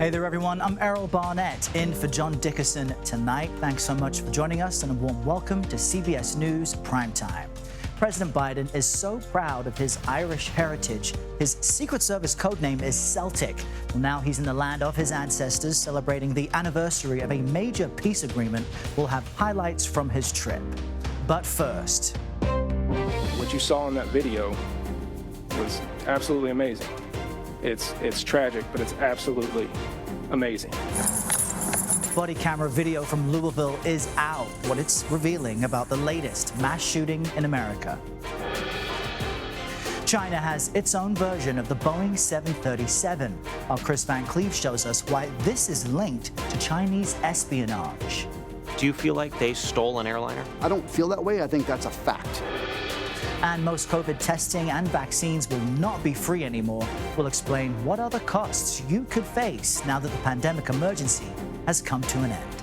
Hey there, everyone. I'm Errol Barnett, in for John Dickerson tonight. Thanks so much for joining us, and a warm welcome to CBS News Prime Time. President Biden is so proud of his Irish heritage. His Secret Service codename is Celtic. Well, now he's in the land of his ancestors, celebrating the anniversary of a major peace agreement. We'll have highlights from his trip. But first, what you saw in that video was absolutely amazing. It's tragic, but it's absolutely amazing. body camera video from Louisville is out. What it's revealing about the latest mass shooting in America. China has its own version of the Boeing 737. Our Chris Van Cleve shows us why this is linked to Chinese espionage. Do you feel like they stole an airliner? I don't feel that way. I think that's a fact. And most COVID testing and vaccines will not be free anymore. We'll explain what other costs you could face now that the pandemic emergency has come to an end.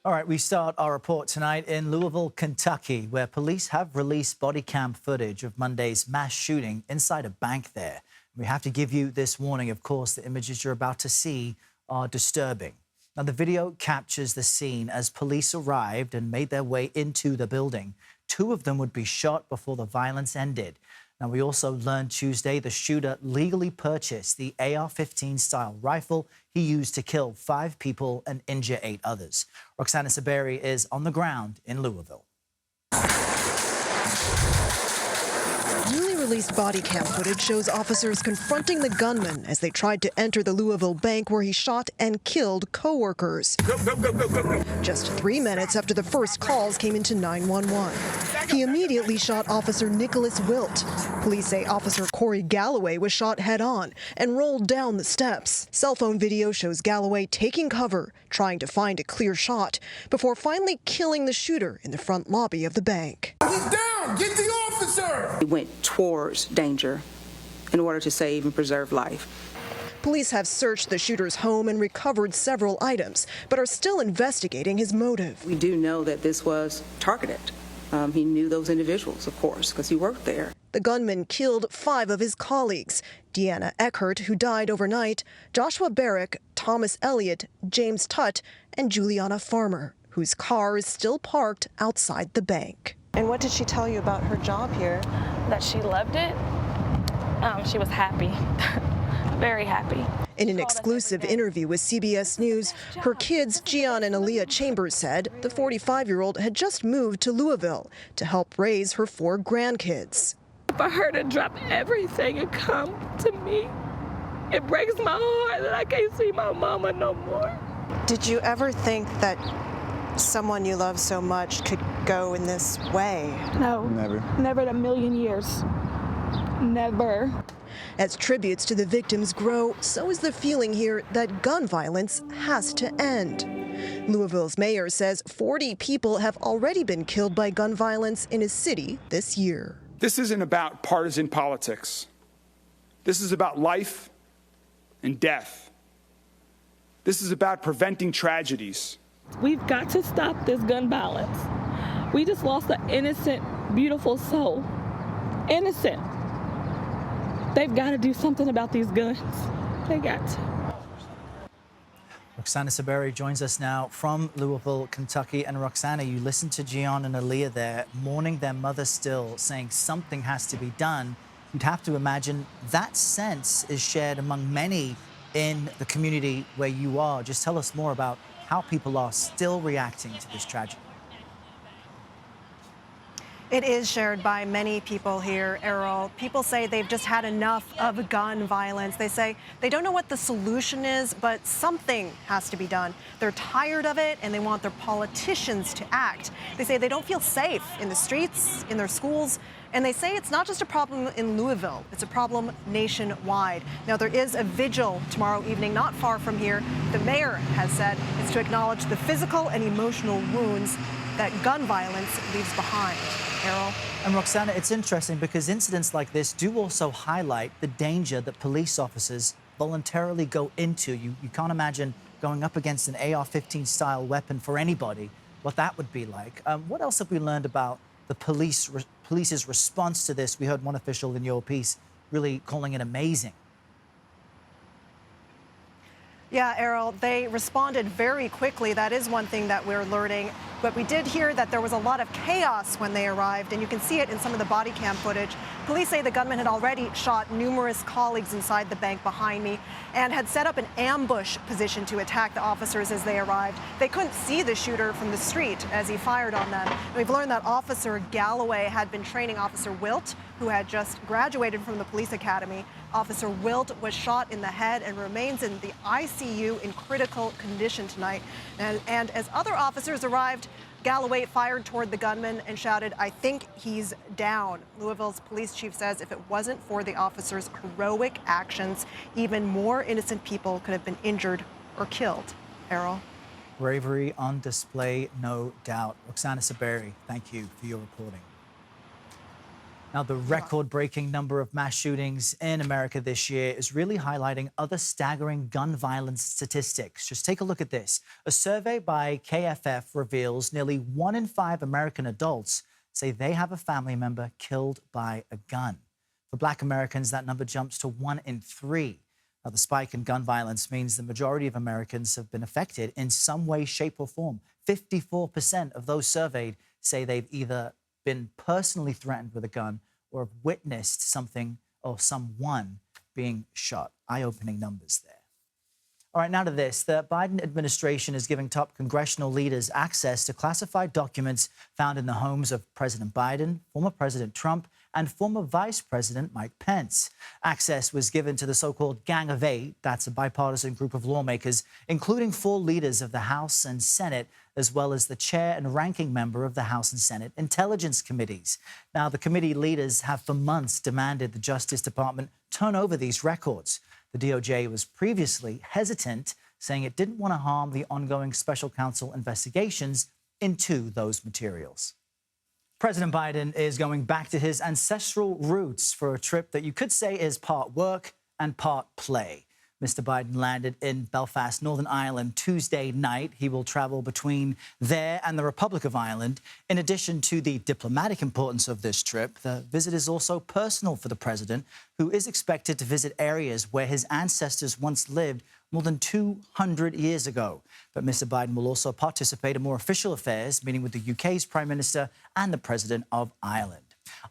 All right, we start our report tonight in Louisville, Kentucky, where police have released body cam footage of Monday's mass shooting inside a bank there. We have to give you this warning, of course. The images you're about to see are disturbing. Now, the video captures the scene as police arrived and made their way into the building. Two of them would be shot before the violence ended. Now, we also learned Tuesday the shooter legally purchased the AR-15 style rifle he used to kill 5 people and injure 8 others. Roxana Saberi is on the ground in Louisville. Newly released body cam footage shows officers confronting the gunman as they tried to enter the Louisville bank where he shot and killed co-workers. Just 3 minutes after the first calls came into 911. He immediately shot Officer Nicholas Wilt. Police say Officer Corey Galloway was shot head-on and rolled down the steps. Cell phone video shows Galloway taking cover, trying to find a clear shot, before finally killing the shooter in the front lobby of the bank. He's down! Get the officer! He went towards danger in order to save and preserve life. Police have searched the shooter's home and recovered several items, but are still investigating his motive. We do know that this was targeted. He knew those individuals, of course, because he worked there. The gunman killed 5 of his colleagues: Deanna Eckert, who died overnight, Joshua Barrick, Thomas Elliott, James Tutt, and Juliana Farmer, whose car is still parked outside the bank. And what did she tell you about her job here? That she loved it. She was happy, very happy. In an exclusive interview with CBS News, her kids, Gian and Aaliyah Chambers, said the 45-year-old had just moved to Louisville to help raise her 4 grandkids. For her to drop everything and come to me, it breaks my heart that I can't see my mama no more. Did you ever think that someone you love so much could go in this way? No. Never. Never in a million years. Never. As tributes to the victims grow, so is the feeling here that gun violence has to end. Louisville's mayor says 40 people have already been killed by gun violence in his city this year. This isn't about partisan politics. This is about life and death. This is about preventing tragedies. We've got to stop this gun violence. We just lost an innocent, beautiful soul. Innocent. They've got to do something about these guns. They got to. Roxana Saberi joins us now from Louisville, Kentucky. And Roxana, you listened to Gian and Aaliyah there, mourning their mother still, saying something has to be done. You'd have to imagine that sense is shared among many in the community where you are. Just tell us more about how people are still reacting to this tragedy. It is shared by many people here, Errol. People say they've just had enough of gun violence. They say they don't know what the solution is, but something has to be done. They're tired of it, and they want their politicians to act. They say they don't feel safe in the streets, in their schools, and they say it's not just a problem in Louisville, it's a problem nationwide. Now, there is a vigil tomorrow evening not far from here. The mayor has said it's to acknowledge the physical and emotional wounds that gun violence leaves behind. Errol? And Roxana, it's interesting because incidents like this do also highlight the danger that police officers voluntarily go into. You can't imagine going up against an AR-15 style weapon for anybody, what that would be like. What else have we learned about the police's response to this? We heard one official in your piece really calling it amazing. Yeah, Errol, they responded very quickly. That is one thing that we're learning. But we did hear that there was a lot of chaos when they arrived, and you can see it in some of the body cam footage. Police say the gunman had already shot numerous colleagues inside the bank behind me and had set up an ambush position to attack the officers as they arrived. They couldn't see the shooter from the street as he fired on them. And we've learned that Officer Galloway had been training Officer Wilt, who had just graduated from the police academy. Officer Wilt was shot in the head and remains in the ICU in critical condition tonight. And as other officers arrived, Galloway fired toward the gunman and shouted, "I think he's down." Louisville's police chief says if it wasn't for the officers' heroic actions, even more innocent people could have been injured or killed. Errol? Bravery on display, no doubt. Roxana Saberi, thank you for your reporting. Now, the record-breaking number of mass shootings in America this year is really highlighting other staggering gun violence statistics. Just take a look at this. A survey by KFF reveals nearly 1 in 5 American adults say they have a family member killed by a gun. For Black Americans, that number jumps to 1 in 3. Now, the spike in gun violence means the majority of Americans have been affected in some way, shape, or form. 54% of those surveyed say they've either been personally threatened with a gun or have witnessed something or someone being shot. Eye-opening numbers there. All right, now to this. The Biden administration is giving top congressional leaders access to classified documents found in the homes of President Biden, former President Trump, and former Vice President Mike Pence. Access was given to the so-called Gang of Eight. That's a bipartisan group of lawmakers, including 4 leaders of the House and Senate, as well as the chair and ranking member of the House and Senate Intelligence Committees. Now, the committee leaders have for months demanded the Justice Department turn over these records. The DOJ was previously hesitant, saying it didn't want to harm the ongoing special counsel investigations into those materials. President Biden is going back to his ancestral roots for a trip that you could say is part work and part play. Mr. Biden landed in Belfast, Northern Ireland, Tuesday night. He will travel between there and the Republic of Ireland. In addition to the diplomatic importance of this trip, the visit is also personal for the president, who is expected to visit areas where his ancestors once lived more than 200 years ago. But Mr. Biden will also participate in more official affairs, meeting with the UK's Prime Minister and the President of Ireland.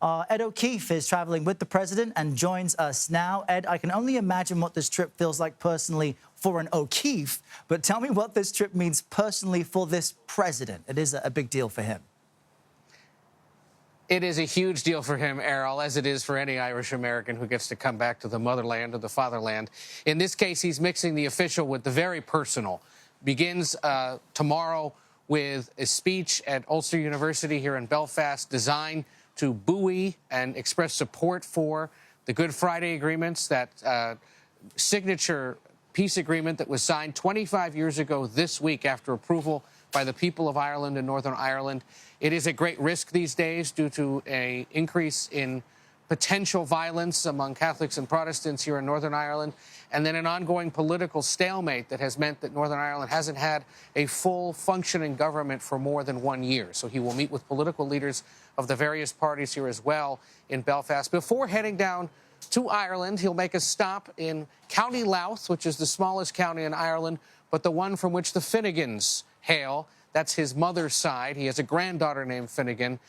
Ed O'Keefe is traveling with the president and joins us now. Ed, I can only imagine what this trip feels like personally for an O'Keefe, but tell me what this trip means personally for this president. It is a big deal for him. It is a huge deal for him, Errol, as it is for any Irish American who gets to come back to the motherland or the fatherland. In this case, he's mixing the official with the very personal. Begins tomorrow with a speech at Ulster University here in Belfast designed to buoy and express support for the Good Friday agreements, that signature peace agreement that was signed 25 years ago this week after approval by the people of Ireland and Northern Ireland. It is a great risk these days due to an increase in potential violence among Catholics and Protestants here in Northern Ireland, and then an ongoing political stalemate that has meant that Northern Ireland hasn't had a full functioning government for more than 1 year. So he will meet with political leaders of the various parties here as well in Belfast. Before heading down to Ireland, he'll make a stop in County Louth, which is the smallest county in Ireland, but the one from which the Finnegans hail. That's his mother's side. He has a granddaughter named Finnegan.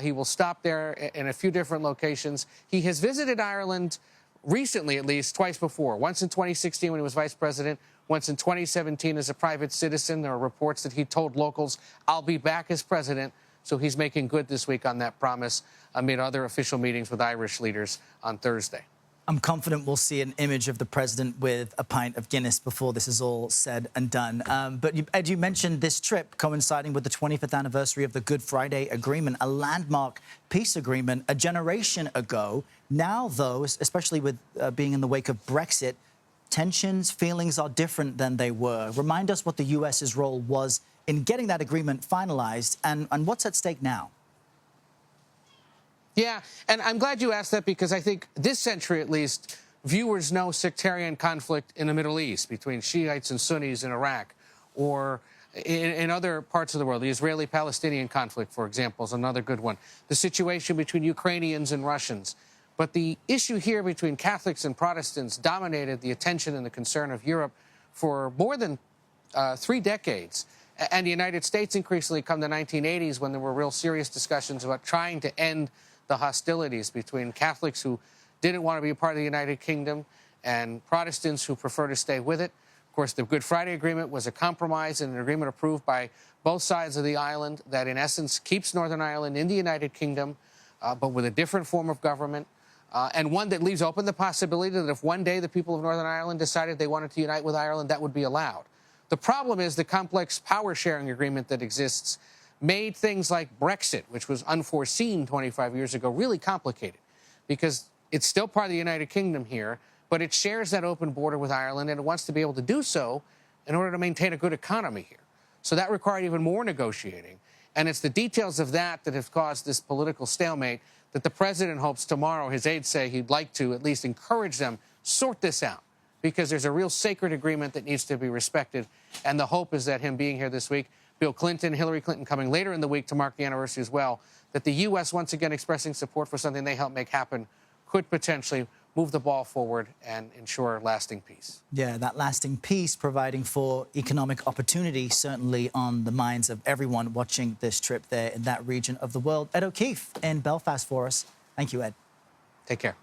He will stop there in a few different locations. He has visited Ireland recently, at least, twice before. Once in 2016 when he was vice president, once in 2017 as a private citizen. There are reports that he told locals, "I'll be back as president." So he's making good this week on that promise amid other official meetings with Irish leaders on Thursday. I'm confident we'll see an image of the president with a pint of Guinness before this is all said and done. But Ed, you mentioned this trip coinciding with the 25th anniversary of the Good Friday Agreement, a landmark peace agreement a generation ago. Now, though, especially with being in the wake of Brexit, tensions, feelings are different than they were. Remind us what the U.S.'s role was in getting that agreement finalized and what's at stake now. Yeah, and I'm glad you asked that because I think this century, at least, viewers know sectarian conflict in the Middle East between Shiites and Sunnis in Iraq or in other parts of the world. The Israeli-Palestinian conflict, for example, is another good one. The situation between Ukrainians and Russians. But the issue here between Catholics and Protestants dominated the attention and the concern of Europe for more than 3 decades. And the United States increasingly come the 1980s when there were real serious discussions about trying to end the hostilities between Catholics who didn't want to be a part of the United Kingdom and Protestants who prefer to stay with it. Of course, the Good Friday Agreement was a compromise and an agreement approved by both sides of the island that, in essence, keeps Northern Ireland in the United Kingdom, but with a different form of government, and one that leaves open the possibility that if one day the people of Northern Ireland decided they wanted to unite with Ireland, that would be allowed. The problem is the complex power-sharing agreement that exists made things like Brexit, which was unforeseen 25 years ago, really complicated because it's still part of the United Kingdom here, but it shares that open border with Ireland, and it wants to be able to do so in order to maintain a good economy here. So that required even more negotiating. And it's the details of that that have caused this political stalemate that the president hopes tomorrow, his aides say he'd like to at least encourage them, sort this out, because there's a real sacred agreement that needs to be respected. And the hope is that him being here this week, Bill Clinton, Hillary Clinton coming later in the week to mark the anniversary as well, that the U.S. once again expressing support for something they helped make happen could potentially move the ball forward and ensure lasting peace. Yeah, that lasting peace providing for economic opportunity, certainly on the minds of everyone watching this trip there in that region of the world. Ed O'Keefe in Belfast for us. Thank you, Ed. Take care.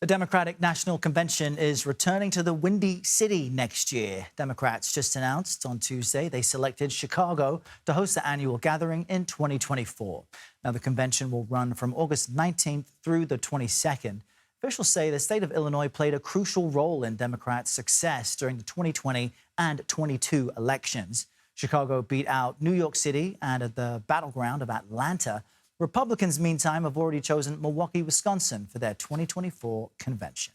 The Democratic National Convention is returning to the Windy City next year. Democrats just announced on Tuesday they selected Chicago to host the annual gathering in 2024. Now, the convention will run from August 19th through the 22nd. Officials say the state of Illinois played a crucial role in Democrats' success during the 2020 and 22 elections. Chicago beat out New York City, and at the battleground of Atlanta, Republicans, meantime, have already chosen Milwaukee, Wisconsin for their 2024 convention.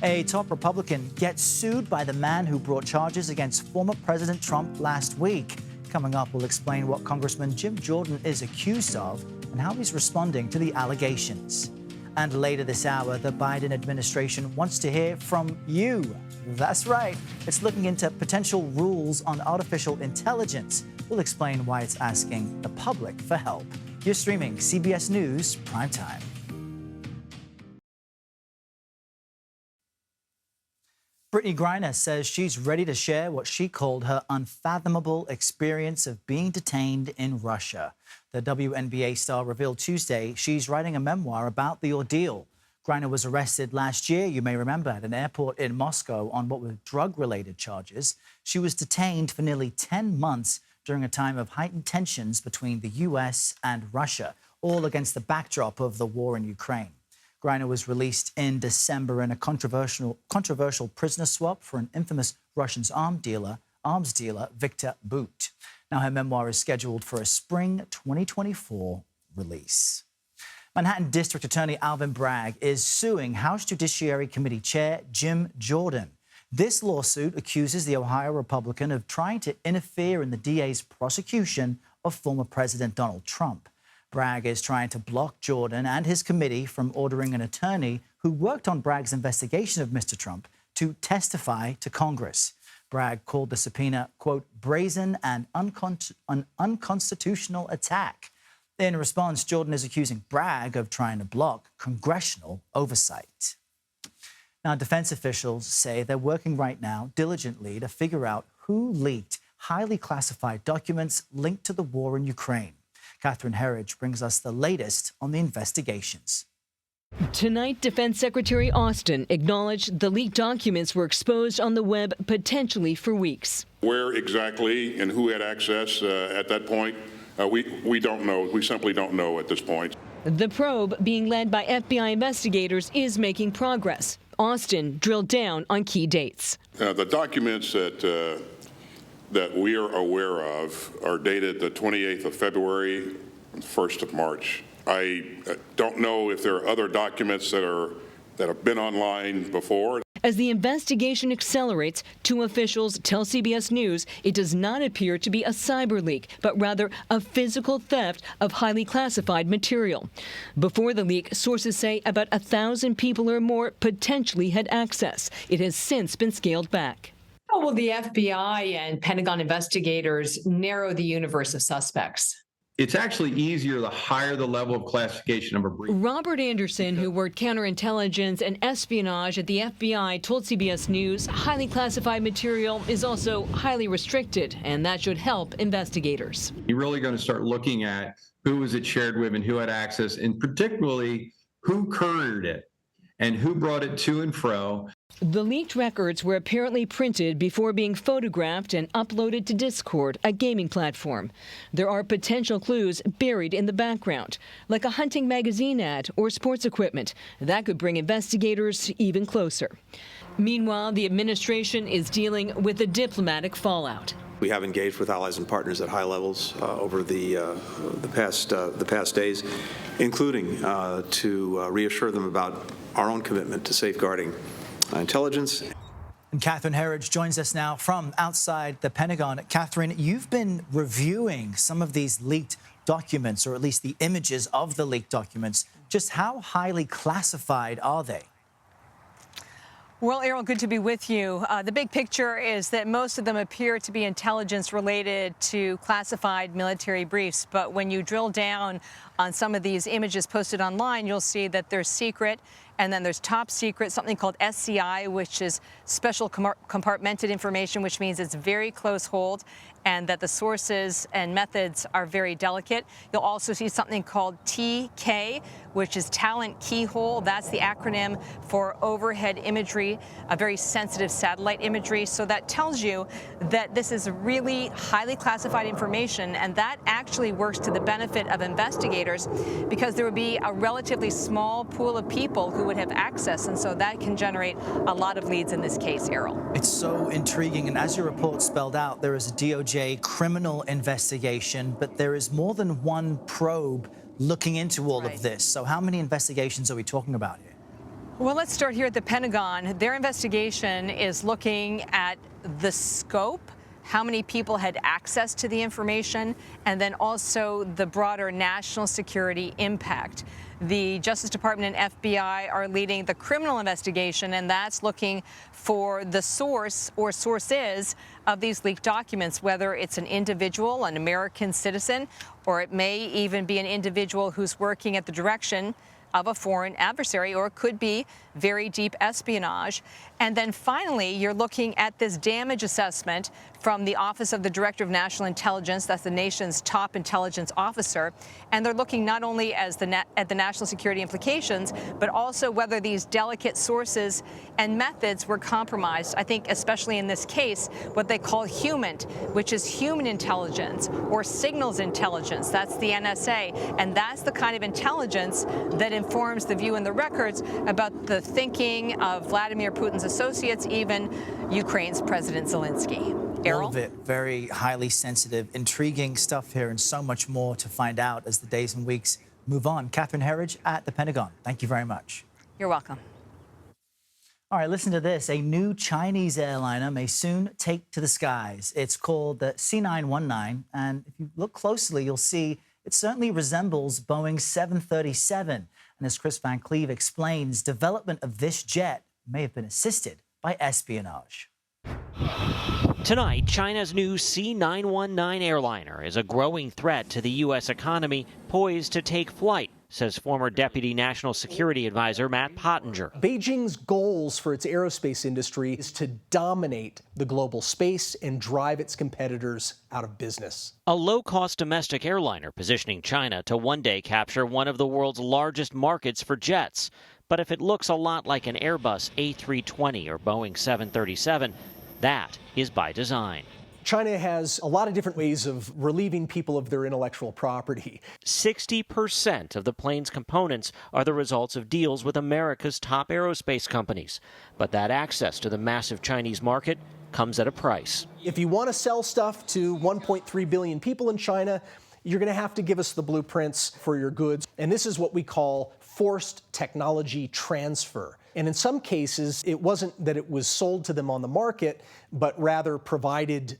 A top Republican gets sued by the man who brought charges against former President Trump last week. Coming up, we'll explain what Congressman Jim Jordan is accused of and how he's responding to the allegations. And later this hour, the Biden administration wants to hear from you. That's right. It's looking into potential rules on artificial intelligence. We'll explain why it's asking the public for help. You're streaming CBS News Prime Time. Brittany Griner says she's ready to share what she called her unfathomable experience of being detained in Russia. The WNBA star revealed Tuesday she's writing a memoir about the ordeal. Griner was arrested last year, you may remember, at an airport in Moscow on what were drug-related charges. She was detained for nearly 10 months during a time of heightened tensions between the U.S. and Russia, all against the backdrop of the war in Ukraine. Griner was released in December in a controversial prisoner swap for an infamous Russian arms dealer, Viktor Bout. Now her memoir is scheduled for a spring 2024 release. Manhattan District Attorney Alvin Bragg is suing House Judiciary Committee Chair Jim Jordan. This lawsuit accuses the Ohio Republican of trying to interfere in the DA's prosecution of former President Donald Trump. Bragg is trying to block Jordan and his committee from ordering an attorney who worked on Bragg's investigation of Mr. Trump to testify to Congress. Bragg called the subpoena, quote, brazen and an unconstitutional attack. In response, Jordan is accusing Bragg of trying to block congressional oversight. Now, defense officials say they're working right now diligently to figure out who leaked highly classified documents linked to the war in Ukraine. Catherine Herridge brings us the latest on the investigations. Tonight, Defense Secretary Austin acknowledged the leaked documents were exposed on the web potentially for weeks. Where exactly and who had access at that point, we don't know. We simply don't know at this point. The probe, being led by FBI investigators, is making progress. Austin drilled down on key dates. The documents that we are aware of are dated the 28th of February, 1st of March. I don't know if there are other documents that have been online before. As the investigation accelerates, two officials tell CBS News it does not appear to be a cyber leak, but rather a physical theft of highly classified material. Before the leak, sources say about 1,000 people or more potentially had access. It has since been scaled back. How will the FBI and Pentagon investigators narrow the universe of suspects? It's actually easier the higher the level of classification of a brief. Robert Anderson, who worked counterintelligence and espionage at the FBI, told CBS News highly classified material is also highly restricted, and that should help investigators. You're really going to start looking at who was it shared with and who had access, and particularly who couriered it and who brought it to and fro. The leaked records were apparently printed before being photographed and uploaded to Discord, a gaming platform. There are potential clues buried in the background, like a hunting magazine ad or sports equipment. That could bring investigators even closer. Meanwhile, the administration is dealing with the diplomatic fallout. We have engaged with allies and partners at high levels over the past days, including to reassure them about our own commitment to safeguarding intelligence. And Catherine Herridge joins us now from outside the Pentagon. Catherine, you've been reviewing some of these leaked documents, or at least the images of the leaked documents. Just how highly classified are they? Well, Errol, good to be with you. The big picture is that most of them appear to be intelligence related to classified military briefs. But when you drill down on some of these images posted online, you'll see that there's secret, and then there's top secret, something called SCI, which is special compartmented information, which means it's very close hold, and that the sources and methods are very delicate. You'll also see something called TK, which is talent keyhole. That's the acronym for overhead imagery, a very sensitive satellite imagery. So that tells you that this is really highly classified information, and that actually works to the benefit of investigators, because there would be a relatively small pool of people who would have access, and so that can generate a lot of leads in this case, Errol. It's so intriguing, and as your report spelled out, there is a DOJ criminal investigation, but there is more than one probe looking into all of this. So how many investigations are we talking about here? Well, let's start here at the Pentagon. Their investigation is looking at the scope, how many people had access to the information, and then also the broader national security impact. The Justice Department and FBI are leading the criminal investigation, and that's looking for the source or sources of these leaked documents, whether it's an individual, an American citizen, or it may even be an individual who's working at the direction of a foreign adversary, or it could be very deep espionage. And then finally, you're looking at this damage assessment from the Office of the Director of National Intelligence. That's the nation's top intelligence officer. And they're looking not only at the national security implications, but also whether these delicate sources and methods were compromised. I think especially in this case, what they call HUMINT, which is human intelligence or signals intelligence. That's the NSA. And that's the kind of intelligence that informs the view in the records about the thinking of Vladimir Putin's associates, even Ukraine's President Zelensky. Errol? All of it very highly sensitive, intriguing stuff here, and so much more to find out as the days and weeks move on. Catherine Herridge at the Pentagon, thank you very much. You're welcome. All right, listen to this. A new Chinese airliner may soon take to the skies. It's called the C919, and if you look closely, you'll see it certainly resembles Boeing's 737. And as Chris Van Cleve explains, development of this jet may have been assisted by espionage. Tonight, China's new C919 airliner is a growing threat to the U.S. economy, poised to take flight, says former Deputy National Security Advisor Matt Pottinger. Beijing's goals for its aerospace industry is to dominate the global space and drive its competitors out of business. A low-cost domestic airliner positioning China to one day capture one of the world's largest markets for jets. But if it looks a lot like an Airbus A320 or Boeing 737, that is by design. China has a lot of different ways of relieving people of their intellectual property. 60% of the plane's components are the results of deals with America's top aerospace companies. But that access to the massive Chinese market comes at a price. If you want to sell stuff to 1.3 billion people in China, you're going to have to give us the blueprints for your goods. And this is what we call forced technology transfer. And in some cases, it wasn't that it was sold to them on the market, but rather provided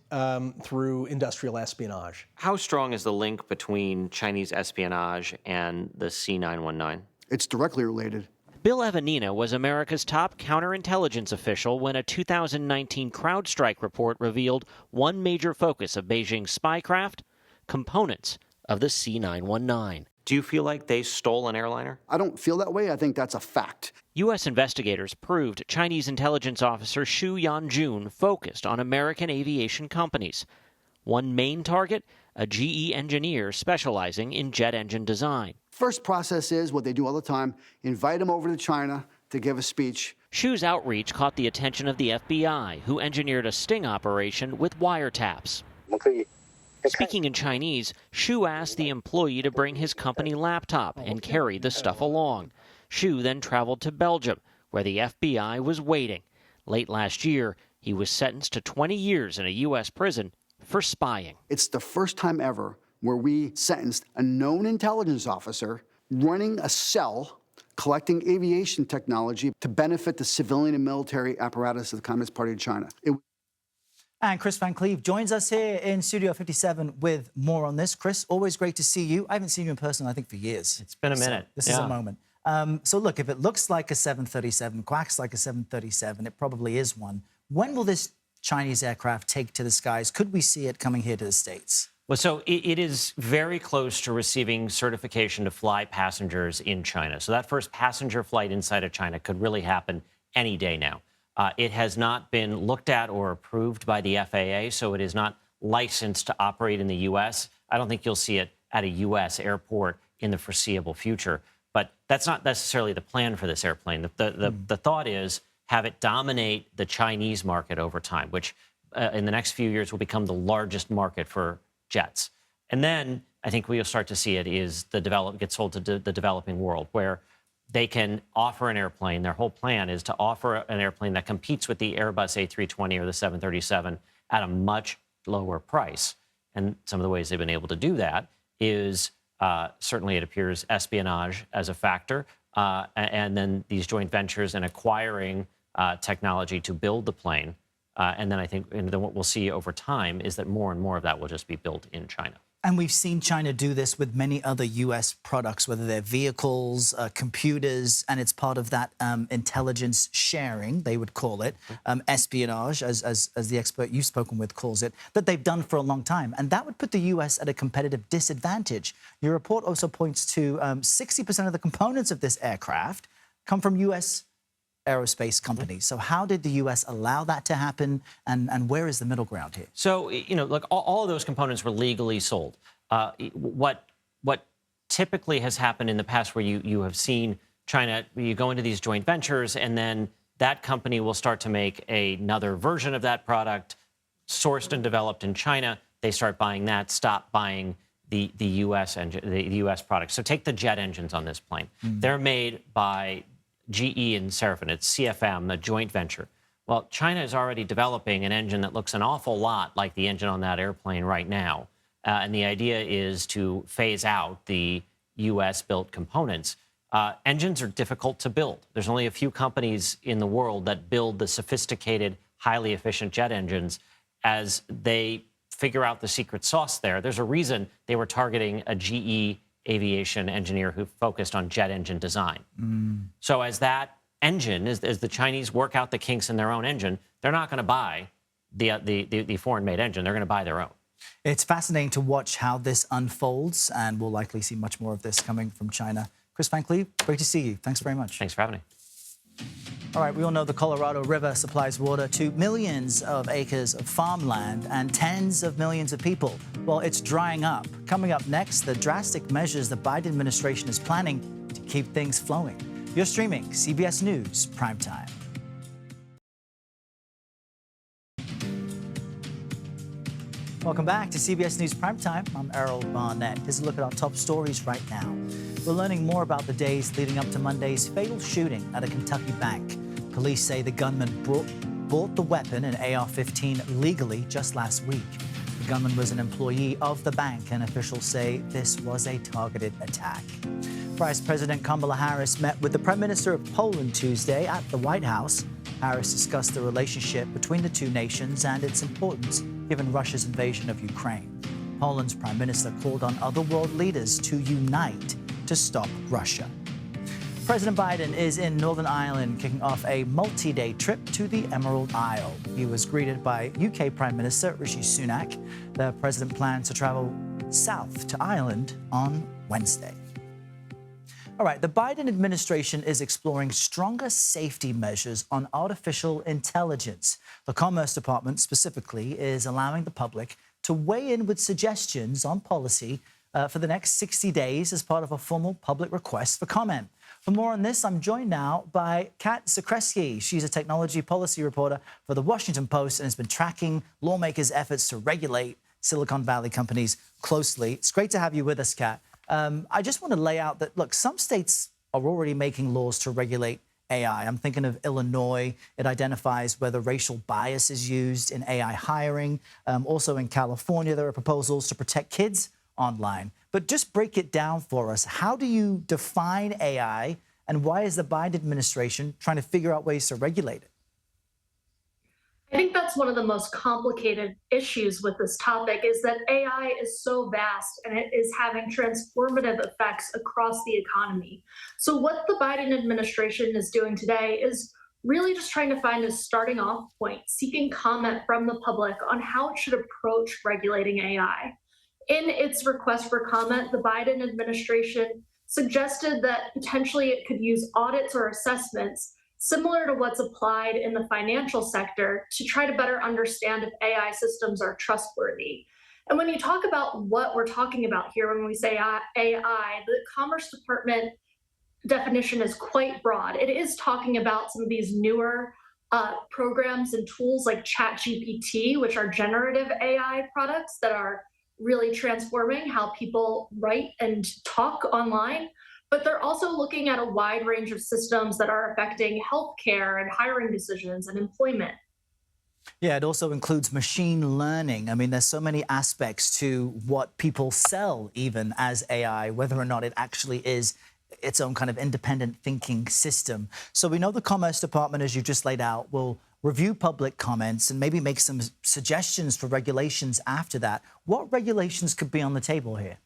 through industrial espionage. How strong is the link between Chinese espionage and the C919? It's directly related. Bill Evanina was America's top counterintelligence official when a 2019 CrowdStrike report revealed one major focus of Beijing's spycraft: components of the C919. Do you feel like they stole an airliner? I don't feel that way. I think that's a fact. U.S. investigators proved Chinese intelligence officer Xu Yanjun focused on American aviation companies. One main target, a GE engineer specializing in jet engine design. First process is what they do all the time, invite them over to China to give a speech. Xu's outreach caught the attention of the FBI, who engineered a sting operation with wiretaps. Speaking in Chinese, Xu asked the employee to bring his company laptop and carry the stuff along. Xu then traveled to Belgium, where the FBI was waiting. Late last year, he was sentenced to 20 years in a U.S. prison for spying. It's the first time ever where we sentenced a known intelligence officer running a cell collecting aviation technology to benefit the civilian and military apparatus of the Communist Party of China. And Chris Van Cleve joins us here in Studio 57 with more on this. Chris, always great to see you. I haven't seen you in person, I think, for years. It's been a minute. So this is a moment. So look, if it looks like a 737, quacks like a 737, it probably is one. When will this Chinese aircraft take to the skies? Could we see it coming here to the States? Well, so it is very close to receiving certification to fly passengers in China. So that first passenger flight inside of China could really happen any day now. It has not been looked at or approved by the FAA, so it is not licensed to operate in the U.S. I don't think you'll see it at a U.S. airport in the foreseeable future. But that's not necessarily the plan for this airplane. The thought is have it dominate the Chinese market over time, which in the next few years will become the largest market for jets. And then I think we'll start to see it is gets sold to the developing world, where they can offer an airplane. Their whole plan is to offer an airplane that competes with the Airbus A320 or the 737 at a much lower price. And some of the ways they've been able to do that is certainly it appears espionage as a factor, and then these joint ventures and acquiring technology to build the plane. And then I think then what we'll see over time is that more and more of that will just be built in China. And we've seen China do this with many other U.S. products, whether they're vehicles, computers, and it's part of that intelligence sharing, they would call it, espionage, as the expert you've spoken with calls it, that they've done for a long time. And that would put the U.S. at a competitive disadvantage. Your report also points to 60% of the components of this aircraft come from U.S. aerospace companies. So how did the U.S. allow that to happen, and where is the middle ground here? So, look, all of those components were legally sold. What typically has happened in the past where you have seen China, you go into these joint ventures, and then that company will start to make another version of that product, sourced and developed in China. They start buying that, stop buying the U.S. engine, the U.S. products. So take the jet engines on this plane. They're made by GE and Seraphim, it's CFM, the joint venture. Well, China is already developing an engine that looks an awful lot like the engine on that airplane right now. And the idea is to phase out the U.S.-built components. Engines are difficult to build. There's only a few companies in the world that build the sophisticated, highly efficient jet engines. As they figure out the secret sauce there, there's a reason they were targeting a GE aviation engineer who focused on jet engine design. So as that engine, as the Chinese work out the kinks in their own engine, they're not going to buy the foreign-made engine. They're going to buy their own. It's fascinating to watch how this unfolds, and we'll likely see much more of this coming from China. Chris Van Cleve, great to see you. Thanks very much. Thanks for having me. All right, we all know the Colorado River supplies water to millions of acres of farmland and tens of millions of people. Well, it's drying up. Coming up next, the drastic measures the Biden administration is planning to keep things flowing. You're streaming CBS News Prime Time. Welcome back to CBS News Prime Time. I'm Errol Barnett. Here's a look at our top stories right now. We're learning more about the days leading up to Monday's fatal shooting at a Kentucky bank. Police say the gunman bought the weapon, an AR-15, legally just last week. The gunman was an employee of the bank, and officials say this was a targeted attack. Vice President Kamala Harris met with the Prime Minister of Poland Tuesday at the White House. Harris discussed the relationship between the two nations and its importance given Russia's invasion of Ukraine. Poland's Prime Minister called on other world leaders to unite to stop Russia. President Biden is in Northern Ireland kicking off a multi-day trip to the Emerald Isle. He was greeted by UK Prime Minister Rishi Sunak. The president plans to travel south to Ireland on Wednesday. All right, the Biden administration is exploring stronger safety measures on artificial intelligence. The Commerce Department specifically is allowing the public to weigh in with suggestions on policy for the next 60 days as part of a formal public request for comment. For more on this, I'm joined now by Kat Zakrzewski. She's a technology policy reporter for The Washington Post and has been tracking lawmakers' efforts to regulate Silicon Valley companies closely. It's great to have you with us, Kat. I just want to lay out that, look, some states are already making laws to regulate AI. I'm thinking of Illinois. It identifies whether racial bias is used in AI hiring. Also in California, there are proposals to protect kids online. But just break it down for us. How do you define AI, and why is the Biden administration trying to figure out ways to regulate it? I think that's one of the most complicated issues with this topic is that AI is so vast and it is having transformative effects across the economy. So what the Biden administration is doing today is really just trying to find a starting off point, seeking comment from the public on how it should approach regulating AI. In its request for comment, the Biden administration suggested that potentially it could use audits or assessments similar to what's applied in the financial sector to try to better understand if AI systems are trustworthy. And when you talk about what we're talking about here, when we say AI, the Commerce Department definition is quite broad. It is talking about some of these newer programs and tools like ChatGPT, which are generative AI products that are really transforming how people write and talk online. But they're also looking at a wide range of systems that are affecting healthcare and hiring decisions and employment. Yeah, it also includes machine learning. I mean, there's so many aspects to what people sell even as AI, whether or not it actually is its own kind of independent thinking system. So we know the Commerce Department, as you just laid out, will review public comments and maybe make some suggestions for regulations after that. What regulations could be on the table here?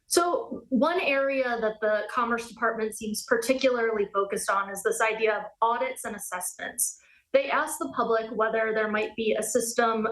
So one area that the Commerce Department seems particularly focused on is this idea of audits and assessments. They asked the public whether there might be a system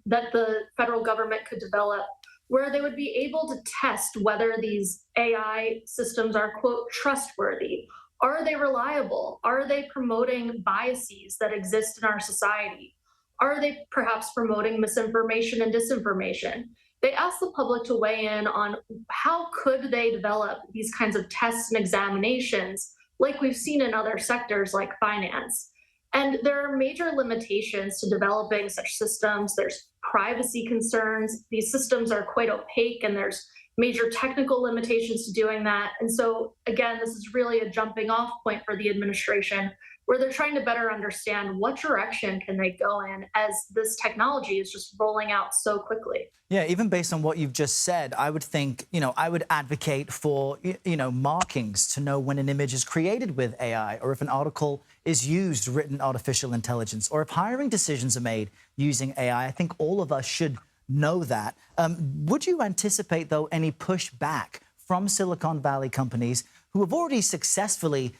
that the federal government could develop where they would be able to test whether these AI systems are, quote, trustworthy. Are they reliable? Are they promoting biases that exist in our society? Are they perhaps promoting misinformation and disinformation? They asked the public to weigh in on how could they develop these kinds of tests and examinations like we've seen in other sectors like finance. And there are major limitations to developing such systems. There's privacy concerns. These systems are quite opaque and there's major technical limitations to doing that. And so, again, this is really a jumping off point for the administration where they're trying to better understand what direction can they go in as this technology is just rolling out so quickly. Yeah, even based on what you've just said, I would think, I would advocate for, markings to know when an image is created with AI or if an article is used written artificial intelligence or if hiring decisions are made using AI. I think all of us should know that. Would you anticipate, though, any pushback from Silicon Valley companies who have already successfully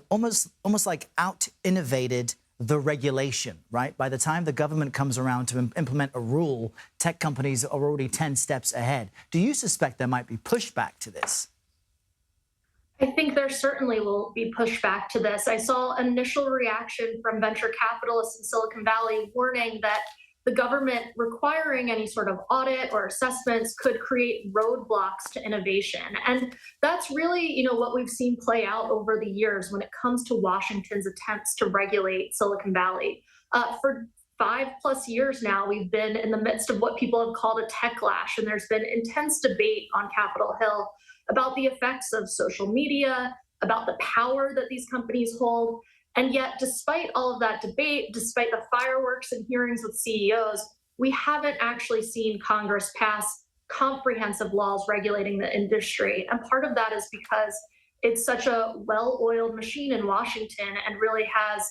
almost like out-innovated the regulation, right? By the time the government comes around to implement a rule, tech companies are already 10 steps ahead. Do you suspect there might be pushback to this? I think there certainly will be pushback to this. I saw an initial reaction from venture capitalists in Silicon Valley warning that the government requiring any sort of audit or assessments could create roadblocks to innovation. And that's really, what we've seen play out over the years when it comes to Washington's attempts to regulate Silicon Valley. For 5+ years now, we've been in the midst of what people have called a techlash, and there's been intense debate on Capitol Hill about the effects of social media, about the power that these companies hold. And yet, despite all of that debate, despite the fireworks and hearings with CEOs, we haven't actually seen Congress pass comprehensive laws regulating the industry. And part of that is because it's such a well-oiled machine in Washington and really has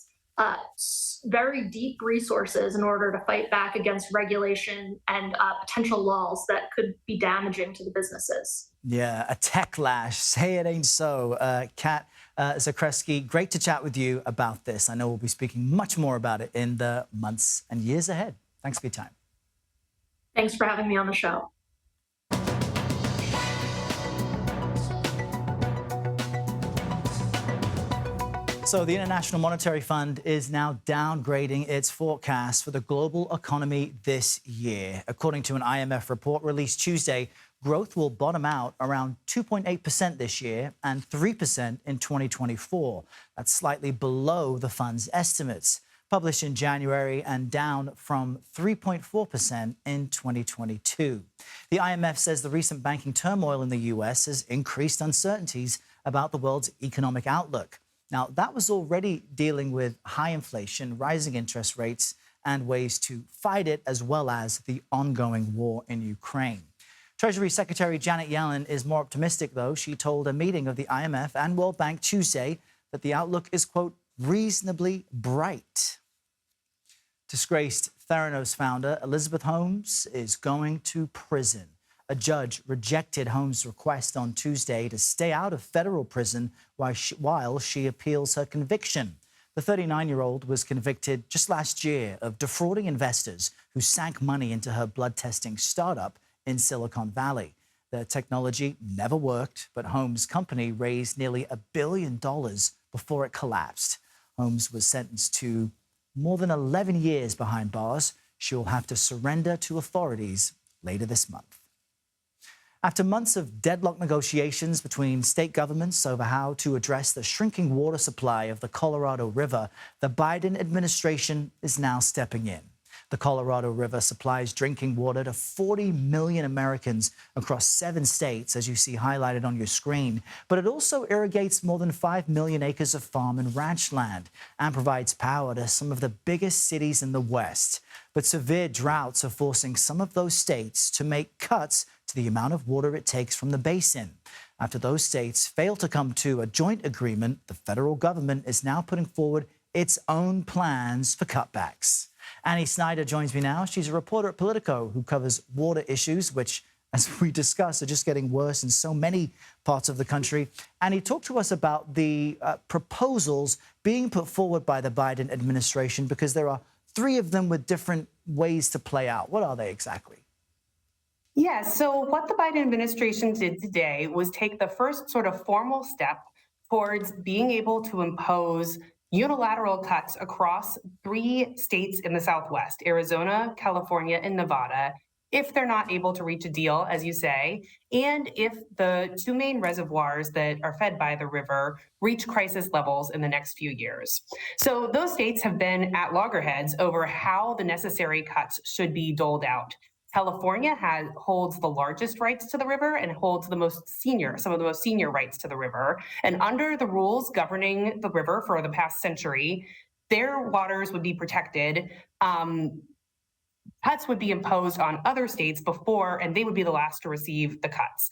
very deep resources in order to fight back against regulation and potential laws that could be damaging to the businesses. Yeah, a techlash. Say it ain't so. Kat Zakrzewski, great to chat with you about this. I know we'll be speaking much more about it in the months and years ahead. Thanks for your time. Thanks for having me on the show. So the International Monetary Fund is now downgrading its forecast for the global economy this year. According to an IMF report released Tuesday, growth will bottom out around 2.8% this year and 3% in 2024. That's slightly below the fund's estimates, published in January, and down from 3.4% in 2022. The IMF says the recent banking turmoil in the U.S. has increased uncertainties about the world's economic outlook. Now, that was already dealing with high inflation, rising interest rates, and ways to fight it, as well as the ongoing war in Ukraine. Treasury Secretary Janet Yellen is more optimistic, though. She told a meeting of the IMF and World Bank Tuesday that the outlook is, quote, reasonably bright. Disgraced Theranos founder Elizabeth Holmes is going to prison. A judge rejected Holmes' request on Tuesday to stay out of federal prison while she appeals her conviction. The 39-year-old was convicted just last year of defrauding investors who sank money into her blood testing startup in Silicon Valley. The technology never worked, but Holmes' company raised nearly $1 billion before it collapsed. Holmes was sentenced to more than 11 years behind bars. She will have to surrender to authorities later this month. After months of deadlock negotiations between state governments over how to address the shrinking water supply of the Colorado River, the Biden administration is now stepping in. The Colorado River supplies drinking water to 40 million Americans across 7 states, as you see highlighted on your screen. But it also irrigates more than 5 million acres of farm and ranch land and provides power to some of the biggest cities in the West. But severe droughts are forcing some of those states to make cuts to the amount of water it takes from the basin. After those states fail to come to a joint agreement, the federal government is now putting forward its own plans for cutbacks. Annie Snyder joins me now. She's a reporter at Politico who covers water issues, which, as we discussed, are just getting worse in so many parts of the country. Annie, talk to us about the proposals being put forward by the Biden administration, because there are 3 of them with different ways to play out. What are they exactly? Yeah, so what the Biden administration did today was take the first sort of formal step towards being able to impose unilateral cuts across 3 states in the Southwest, Arizona, California, and Nevada, if they're not able to reach a deal, as you say, and if the 2 main reservoirs that are fed by the river reach crisis levels in the next few years. So those states have been at loggerheads over how the necessary cuts should be doled out. California holds the largest rights to the river and holds some of the most senior rights to the river. And under the rules governing the river for the past century, their waters would be protected. Cuts would be imposed on other states before, and they would be the last to receive the cuts.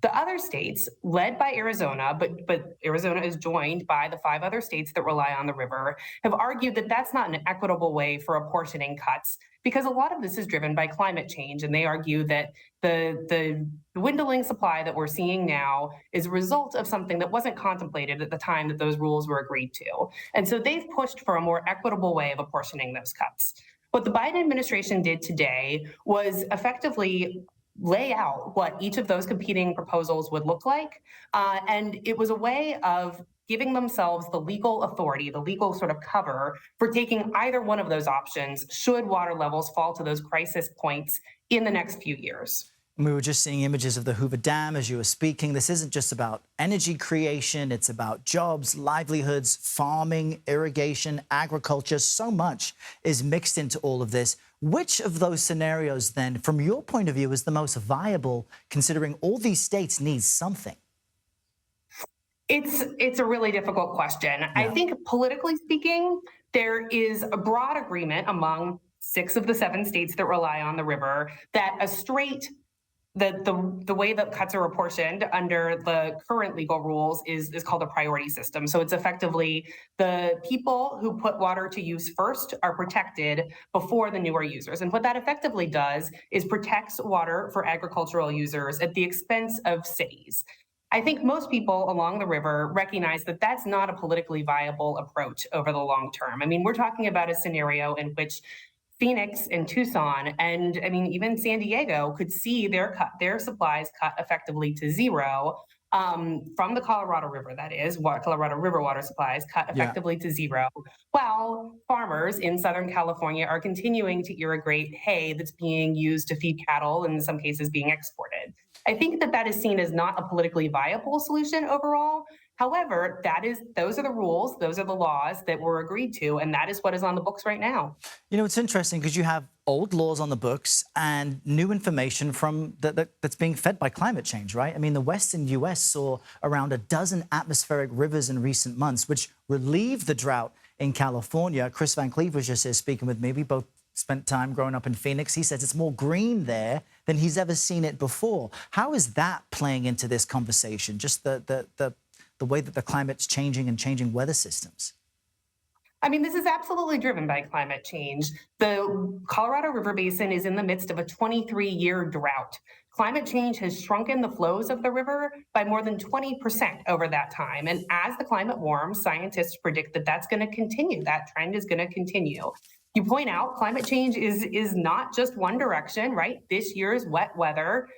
The other states, led by Arizona, but Arizona is joined by the 5 other states that rely on the river, have argued that that's not an equitable way for apportioning cuts, because a lot of this is driven by climate change. And they argue that the dwindling supply that we're seeing now is a result of something that wasn't contemplated at the time that those rules were agreed to. And so they've pushed for a more equitable way of apportioning those cuts. What the Biden administration did today was effectively lay out what each of those competing proposals would look like. And it was a way of giving themselves the legal authority, the legal sort of cover for taking either one of those options should water levels fall to those crisis points in the next few years. We were just seeing images of the Hoover Dam as you were speaking. This isn't just about energy creation. It's about jobs, livelihoods, farming, irrigation, agriculture. So much is mixed into all of this. Which of those scenarios, then, from your point of view, is the most viable, considering all these states need something? It's a really difficult question. Yeah. I think politically speaking, there is a broad agreement among 6 of the 7 states that rely on the river that the way that cuts are apportioned under the current legal rules is called a priority system. So it's effectively the people who put water to use first are protected before the newer users. And what that effectively does is protects water for agricultural users at the expense of cities. I think most people along the river recognize that that's not a politically viable approach over the long term. I mean, we're talking about a scenario in which Phoenix and Tucson, and I mean, even San Diego could see their supplies cut effectively to zero from the Colorado River, that is, Colorado River water supplies cut effectively to zero, while farmers in Southern California are continuing to irrigate hay that's being used to feed cattle and in some cases being exported. I think that is seen as not a politically viable solution overall. However, those are the rules, those are the laws that were agreed to, and that is what is on the books right now. You know, it's interesting because you have old laws on the books and new information from that's being fed by climate change, right? I mean, the western U.S. saw around a dozen atmospheric rivers in recent months, which relieved the drought in California. Chris Van Cleve was just here speaking with me. We both spent time growing up in Phoenix. He says it's more green there than he's ever seen it before. How is that playing into this conversation? Just the way that the climate's changing and changing weather systems? I mean, this is absolutely driven by climate change. The Colorado River Basin is in the midst of a 23-year drought. Climate change has shrunken the flows of the river by more than 20% over that time. And as the climate warms, scientists predict that that's going to continue. That trend is going to continue. You point out climate change is not just one direction, right? This year's wet weather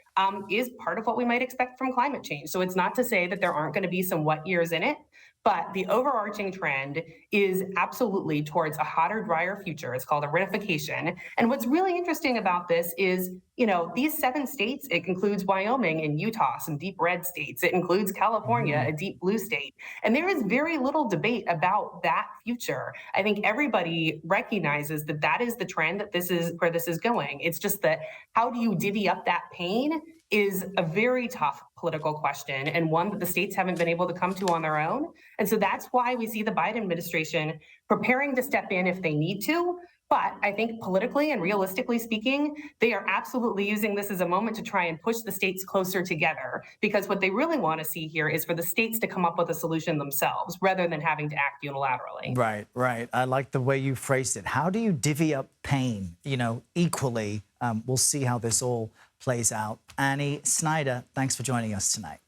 is part of what we might expect from climate change. So it's not to say that there aren't going to be some wet years in it, but the overarching trend is absolutely towards a hotter, drier future. It's called aridification. And what's really interesting about this is, you know, these 7 states, it includes Wyoming and Utah, some deep red states. It includes California, a deep blue state. And there is very little debate about that future. I think everybody recognizes that that is the trend, that this is where this is going. It's just that how do you divvy up that pain is a very tough political question and one that the states haven't been able to come to on their own. And so that's why we see the Biden administration preparing to step in if they need to. But I think politically and realistically speaking, they are absolutely using this as a moment to try and push the states closer together, because what they really want to see here is for the states to come up with a solution themselves rather than having to act unilaterally. Right, right. I like the way you phrased it. How do you divvy up pain, you know, equally? We'll see how this all plays out. Annie Snyder, thanks for joining us tonight.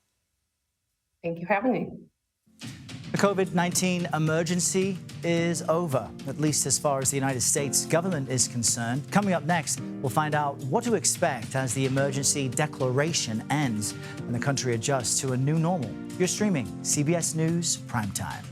Thank you for having me. The COVID-19 emergency is over, at least as far as the United States government is concerned. Coming up next, we'll find out what to expect as the emergency declaration ends and the country adjusts to a new normal. You're streaming CBS News Prime Time.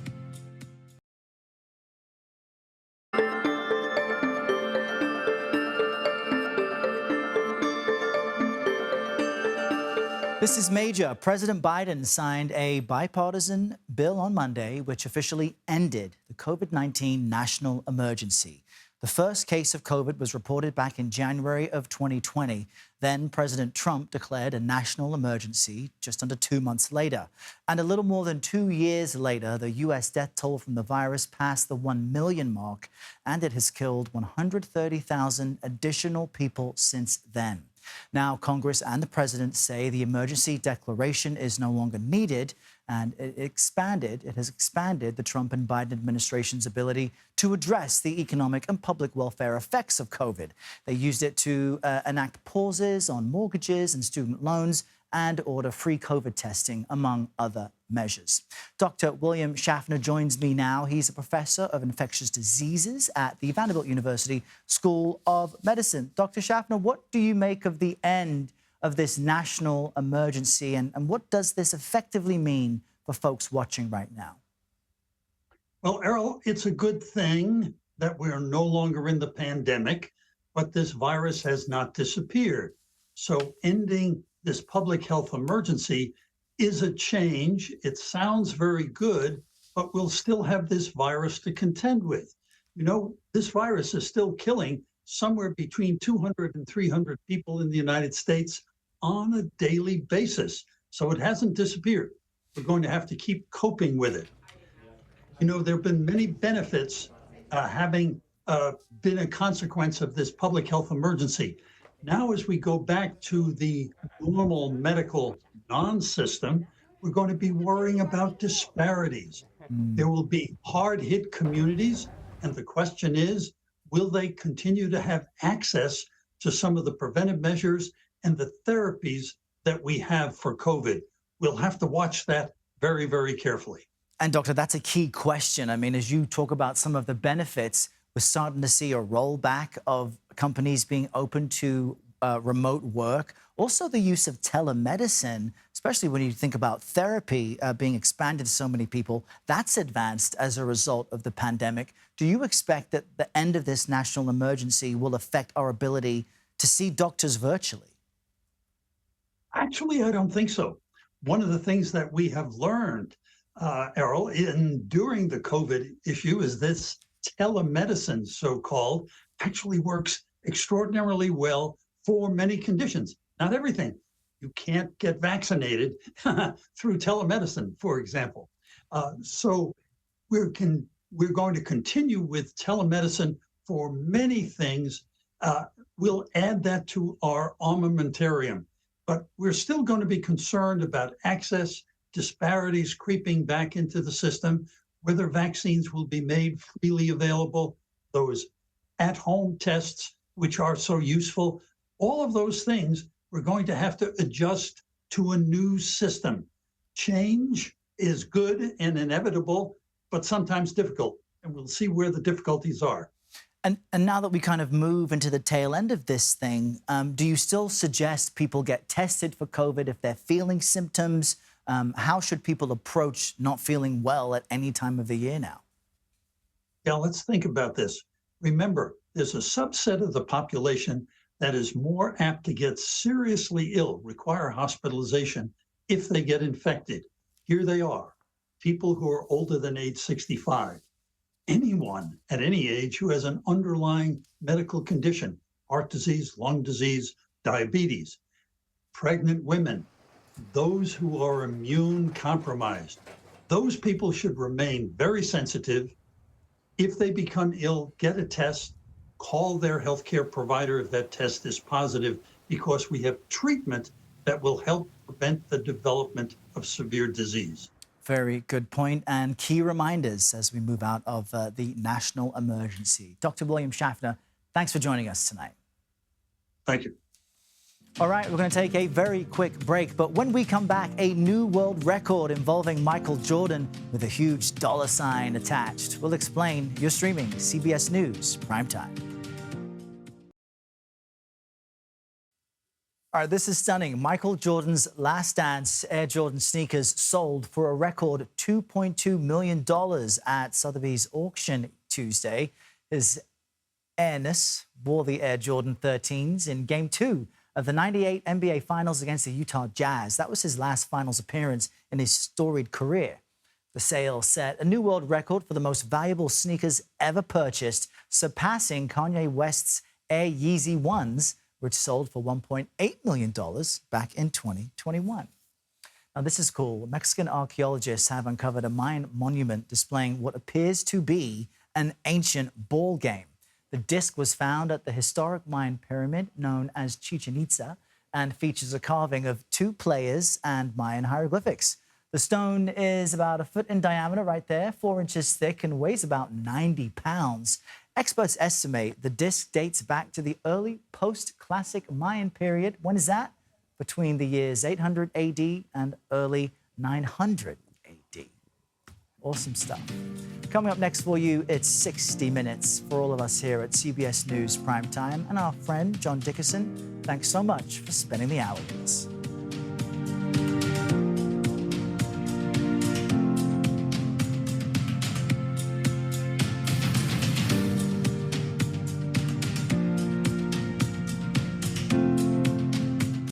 This is major. President Biden signed a bipartisan bill on Monday, which officially ended the COVID-19 national emergency. The first case of COVID was reported back in January of 2020. Then President Trump declared a national emergency just under 2 months later. And a little more than 2 years later, the U.S. death toll from the virus passed the 1 million mark, and it has killed 130,000 additional people since then. Now, Congress and the president say the emergency declaration is no longer needed, and it has expanded the Trump and Biden administration's ability to address the economic and public welfare effects of COVID. They used it to enact pauses on mortgages and student loans and order free COVID testing, among other measures. Dr. William Schaffner joins me now. He's a professor of infectious diseases at the Vanderbilt University School of Medicine. Dr. Schaffner, what do you make of the end of this national emergency, and what does this effectively mean for folks watching right now? Well, Errol, it's a good thing that we are no longer in the pandemic, but this virus has not disappeared. So ending this public health emergency is a change. It sounds very good, but we'll still have this virus to contend with. You know, this virus is still killing somewhere between 200 and 300 people in the United States on a daily basis. So it hasn't disappeared. We're going to have to keep coping with it. You know, there have been many benefits having been a consequence of this public health emergency. Now, as we go back to the normal medical non-system, we're going to be worrying about disparities. There will be hard-hit communities, and the question is, will they continue to have access to some of the preventive measures and the therapies that we have for COVID? We'll have to watch that very, very carefully. And Doctor, that's a key question. I mean, as you talk about some of the benefits, we're starting to see a rollback of companies being open to remote work, also the use of telemedicine. especially when you think about therapy being expanded to so many people. That's advanced as a result of the pandemic. Do you expect that the end of this national emergency will affect our ability to see doctors virtually? Actually, I don't think so. One of the things that we have learned, Errol, during the COVID issue is this telemedicine, so-called, actually works extraordinarily well for many conditions. Not everything. You can't get vaccinated through telemedicine, for example. So we're going to continue with telemedicine for many things. We'll add that to our armamentarium. But we're still going to be concerned about access, disparities creeping back into the system, whether vaccines will be made freely available, those at-home tests, which are so useful. All of those things, we're going to have to adjust to a new system. Change is good and inevitable, but sometimes difficult. And we'll see where the difficulties are. And now that we kind of move into the tail end of this thing, do you still suggest people get tested for COVID if they're feeling symptoms? How should people approach not feeling well at any time of the year now? Yeah, let's think about this. Remember, there's a subset of the population that is more apt to get seriously ill, require hospitalization if they get infected. Here they are, people who are older than age 65. Anyone at any age who has an underlying medical condition, heart disease, lung disease, diabetes, pregnant women, those who are immune compromised, those people should remain very sensitive. If they become ill, get a test, call their healthcare provider if that test is positive, because we have treatment that will help prevent the development of severe disease. Very good point, and key reminders as we move out of the national emergency. Dr. William Schaffner, thanks for joining us tonight. Thank you. All right, we're going to take a very quick break, but when we come back, a new world record involving Michael Jordan with a huge $ attached. We'll explain. You're streaming CBS News Prime Time. All right, this is stunning. Michael Jordan's Last Dance Air Jordan sneakers sold for a record $2.2 million at Sotheby's auction Tuesday. His Airness wore the Air Jordan 13s in Game 2 of the '98 NBA Finals against the Utah Jazz. That was his last Finals appearance in his storied career. The sale set a new world record for the most valuable sneakers ever purchased, surpassing Kanye West's Air Yeezy 1s, which sold for $1.8 million back in 2021. Now, this is cool. Mexican archaeologists have uncovered a Mayan monument displaying what appears to be an ancient ball game. The disc was found at the historic Mayan pyramid known as Chichen Itza and features a carving of 2 players and Mayan hieroglyphics. The stone is about 1 foot in diameter right there, 4 inches thick, and weighs about 90 pounds. Experts estimate the disc dates back to the early post-classic Mayan period. When is that? Between the years 800 AD and early 900 AD. Awesome stuff. Coming up next for you, it's 60 Minutes for all of us here at CBS News Prime Time and our friend John Dickerson. Thanks so much for spending the hour with us.